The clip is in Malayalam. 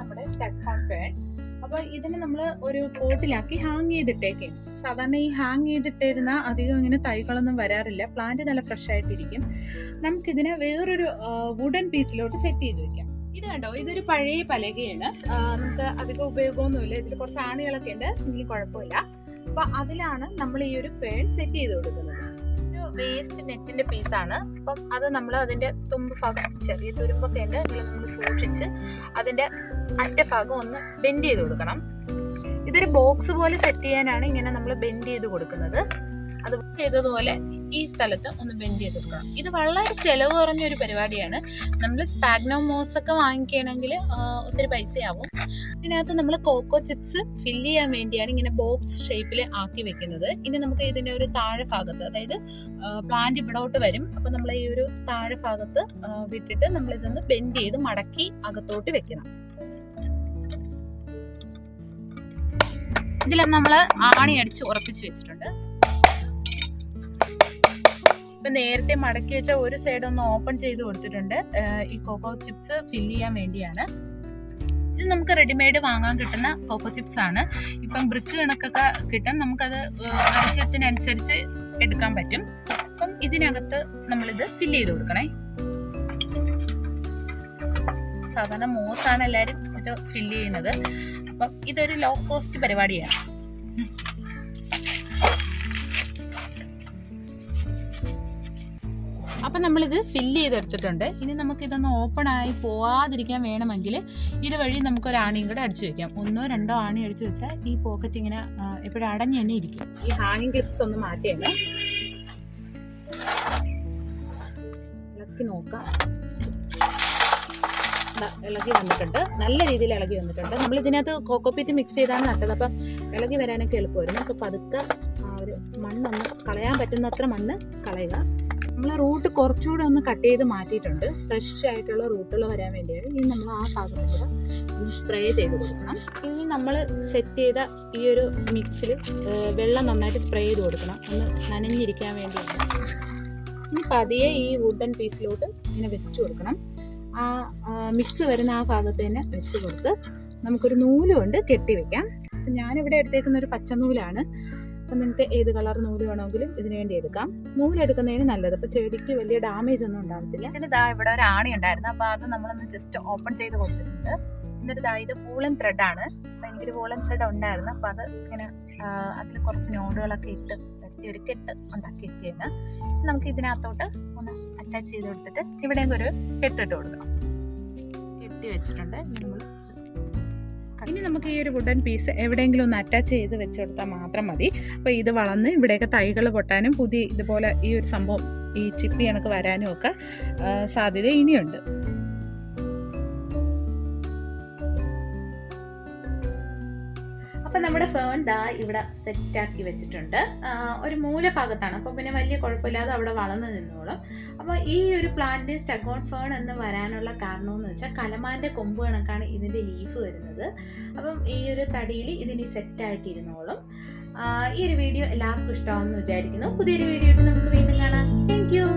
നമ്മുടെ സ്റ്റഗ്ഹോൺ ഫേൺ. അപ്പൊ ഇതിനെ നമ്മൾ ഒരു പോട്ടിലാക്കി ഹാങ് ചെയ്തിട്ടേക്കും. സാധാരണ ഈ ഹാങ് ചെയ്തിട്ടിരുന്ന അധികം ഇങ്ങനെ തൈകളൊന്നും വരാറില്ല, പ്ലാന്റ് നല്ല ഫ്രഷ് ആയിട്ടിരിക്കും. നമുക്കിതിനെ വേറൊരു വുഡൻ പീസിലോട്ട് സെറ്റ് ചെയ്ത് വെക്കാം. ഇത് കണ്ടോ, ഇതൊരു പഴയ പലകയാണ്. നമുക്ക് അധികം ഉപയോഗമൊന്നുമില്ല, ഇതിൽ കുറച്ച് ആണികളൊക്കെ ഉണ്ട്, എങ്കിൽ കുഴപ്പമില്ല. അപ്പൊ അതിലാണ് നമ്മൾ ഈ ഒരു ഫേൺ സെറ്റ് ചെയ്ത് കൊടുക്കുന്നത്. ഒരു വേസ്റ്റ് നെറ്റിന്റെ പീസാണ്. അപ്പം അത് നമ്മൾ അതിന്റെ തുമ്പ് ഭാഗം, ചെറിയ തുരുമ്പൊക്കെ ഉണ്ട്, നമ്മൾ സൂക്ഷിച്ച് അതിന്റെ അറ്റഭാഗം ഒന്ന് ബെൻഡ് ചെയ്ത് കൊടുക്കണം. ഇതൊരു ബോക്സ് പോലെ സെറ്റ് ചെയ്യാനാണ് ഇങ്ങനെ നമ്മൾ ബെൻഡ് ചെയ്ത് കൊടുക്കുന്നത്. അത് ചെയ്തതുപോലെ ഈ സ്ഥലത്ത് ഒന്ന് ബെൻഡ് ചെയ്ത് കൊടുക്കണം. ഇത് വളരെ ചെലവ് കുറഞ്ഞൊരു പരിപാടിയാണ്. നമ്മൾ സ്പാഗ്നോമോസ് ഒക്കെ വാങ്ങിക്കുകയാണെങ്കിൽ ഒത്തിരി പൈസയാവും. ഇതിനകത്ത് നമ്മൾ കോക്കോ ചിപ്സ് ഫില്ല് ചെയ്യാൻ വേണ്ടിയാണ് ഇങ്ങനെ ബോക്സ് ഷേപ്പിൽ ആക്കി വെക്കുന്നത്. ഇനി നമുക്ക് ഇതിന്റെ ഒരു താഴെ ഭാഗത്ത്, അതായത് പ്ലാന്റ് ഇവിടോട്ട് വരും, അപ്പൊ നമ്മൾ ഈ ഒരു താഴെ ഭാഗത്ത് വിട്ടിട്ട് നമ്മൾ ഇതൊന്ന് ബെൻഡ് ചെയ്ത് മടക്കി അകത്തോട്ട് വെക്കണം. ഇതിൽ നമ്മൾ ആണി അടിച്ച് ഉറപ്പിച്ച് വെച്ചിട്ടുണ്ട്. ഇപ്പൊ നേരത്തെ മടക്കി വെച്ച ഒരു സൈഡ് ഒന്ന് ഓപ്പൺ ചെയ്ത് കൊടുത്തിട്ടുണ്ട്, ഈ കോക്കോ ചിപ്സ് ഫില്ല് ചെയ്യാൻ വേണ്ടിയാണ്. ഇത് നമുക്ക് റെഡിമെയ്ഡ് വാങ്ങാൻ കിട്ടുന്ന കോക്കോ ചിപ്സ് ആണ്. ഇപ്പം ബ്രിക്ക് കണക്കൊക്കെ കിട്ടും, നമുക്കത് ആവശ്യത്തിനനുസരിച്ച് എടുക്കാൻ പറ്റും. അപ്പം ഇതിനകത്ത് നമ്മളിത് ഫില്ല് ചെയ്ത് കൊടുക്കണേ. സാധാരണ മോസാണ് എല്ലാവരും ഇത് ഫില്ല് ചെയ്യുന്നത്. അപ്പം ഇതൊരു ലോ കോസ്റ്റ് പരിപാടിയാണ്. അപ്പം നമ്മളിത് ഫില്ല് ചെയ്തെടുത്തിട്ടുണ്ട്. ഇനി നമുക്കിതൊന്ന് ഓപ്പൺ ആയി പോവാതിരിക്കാൻ വേണമെങ്കിൽ ഇതുവഴി നമുക്കൊരു ആണിയും കൂടെ അടിച്ചു വെക്കാം. 1 2 ആണി അടിച്ചു വെച്ചാൽ ഈ പോക്കറ്റ് ഇങ്ങനെ എപ്പോഴും അടഞ്ഞു തന്നെ ഇരിക്കും. ഈ ഹാങ്ങിങ് ക്ലിപ്സ് ഒന്ന് മാറ്റിയാണ് ഇളക്കി നോക്കാം. ഇളകി വന്നിട്ടുണ്ട്, നല്ല രീതിയിൽ ഇളകി വന്നിട്ടുണ്ട്. നമ്മൾ ഇതിനകത്ത് കോക്കോപ്പീറ്റ് മിക്സ് ചെയ്താണ് നട്ടത്, അപ്പം ഇളകി വരാനൊക്കെ എളുപ്പമായിരുന്നു. അപ്പോൾ പതുക്കെ ആ ഒരു മണ്ണൊന്ന് കളയാൻ പറ്റുന്നത്ര മണ്ണ് കളയുക. നമ്മൾ റൂട്ട് കുറച്ചുകൂടെ ഒന്ന് കട്ട് ചെയ്ത് മാറ്റിയിട്ടുണ്ട്, ഫ്രഷ് ആയിട്ടുള്ള റൂട്ടുകൾ വരാൻ വേണ്ടിയാണ്. ഇനി നമ്മൾ ആ ഭാഗത്തുകൂടെ ഒന്ന് സ്പ്രേ ചെയ്ത് കൊടുക്കണം. ഇനി നമ്മൾ സെറ്റ് ചെയ്ത ഈ ഒരു മിക്സിൽ വെള്ളം നന്നായിട്ട് സ്പ്രേ ചെയ്ത് കൊടുക്കണം, ഒന്ന് നനഞ്ഞിരിക്കാൻ വേണ്ടിയാണ്. ഇനി പതിയെ ഈ വുഡൻ പീസിലോട്ട് ഇങ്ങനെ വെച്ച് കൊടുക്കണം. ആ മിക്സ് വരുന്ന ആ ഭാഗത്ത് തന്നെ വെച്ച് കൊടുത്ത് നമുക്കൊരു നൂല് കൊണ്ട് കെട്ടി വെക്കാം. അപ്പം ഞാനിവിടെ എടുത്തേക്കുന്ന ഒരു പച്ച നൂലാണ്. അപ്പം നിങ്ങൾക്ക് ഏത് കളർ നൂല് വേണമെങ്കിലും ഇതിനു വേണ്ടി എടുക്കാം. നൂലെടുക്കുന്നതിന് നല്ലത്, അപ്പോൾ ചെടിക്ക് വലിയ ഡാമേജ് ഒന്നും ഉണ്ടാകത്തില്ല. ഇതിന് ഇവിടെ ഒരു ആണി ഉണ്ടായിരുന്നു, അപ്പോൾ അത് നമ്മളൊന്ന് ജസ്റ്റ് ഓപ്പൺ ചെയ്ത് കൊടുത്തിട്ടുണ്ട്. എന്നിട്ട് ഇത് വൂളൻ ത്രെഡാണ്. അപ്പം എനിക്കൊരു വൂളൻ ത്രെഡ് ഉണ്ടായിരുന്നു, അപ്പോൾ അത് ഇങ്ങനെ അതിൽ കുറച്ച് നോഡുകളൊക്കെ ഇട്ട് ഒരു കെട്ട് ഉണ്ടാക്കിയിരിക്കുകയാണ്. നമുക്ക് ഇതിനകത്തോട്ട് ഒന്ന് അറ്റാച്ച് ചെയ്ത് കൊടുത്തിട്ട് ഇവിടെയും ഒരു കെട്ടിട്ട് കൊടുക്കണം. കെട്ടി വെച്ചിട്ടുണ്ട്. ഇനി നമുക്ക് ഈ ഒരു വുഡൻ പീസ് എവിടെയെങ്കിലും ഒന്ന് അറ്റാച്ച് ചെയ്ത് വെച്ച് കൊടുത്താൽ മാത്രം മതി. അപ്പോൾ ഇത് വളർന്ന് ഇവിടെയൊക്കെ തൈകൾ പൊട്ടാനും പുതിയ ഇതുപോലെ ഈ ഒരു സംഭവം ഈ ചിപ്പി കണക്ക് വരാനും ഒക്കെ സാധ്യത ഇനിയുണ്ട്. അപ്പം നമ്മുടെ ഫേൺ ഇവിടെ സെറ്റാക്കി വെച്ചിട്ടുണ്ട്. ഒരു മൂലഭാഗത്താണ്, അപ്പോൾ പിന്നെ വലിയ കുഴപ്പമില്ലാതെ അവിടെ വളർന്നു നിന്നോളും. അപ്പോൾ ഈ ഒരു പ്ലാന്റ് സ്റ്റഗ്ഹോൺ ഫേൺ എന്ന് വരാനുള്ള കാരണമെന്ന് വെച്ചാൽ കലമാൻ്റെ കൊമ്പ് കണക്കാണ് ഇതിൻ്റെ ലീഫ് വരുന്നത്. അപ്പം ഈ ഒരു തടിയിൽ ഇതിന് സെറ്റായിട്ടിരുന്നോളും. ഈ ഒരു വീഡിയോ എല്ലാവർക്കും ഇഷ്ടമാവുമെന്ന് വിചാരിക്കുന്നു. പുതിയൊരു വീഡിയോ ആയിട്ട് നമുക്ക് വീണ്ടും കാണാം. Thank you.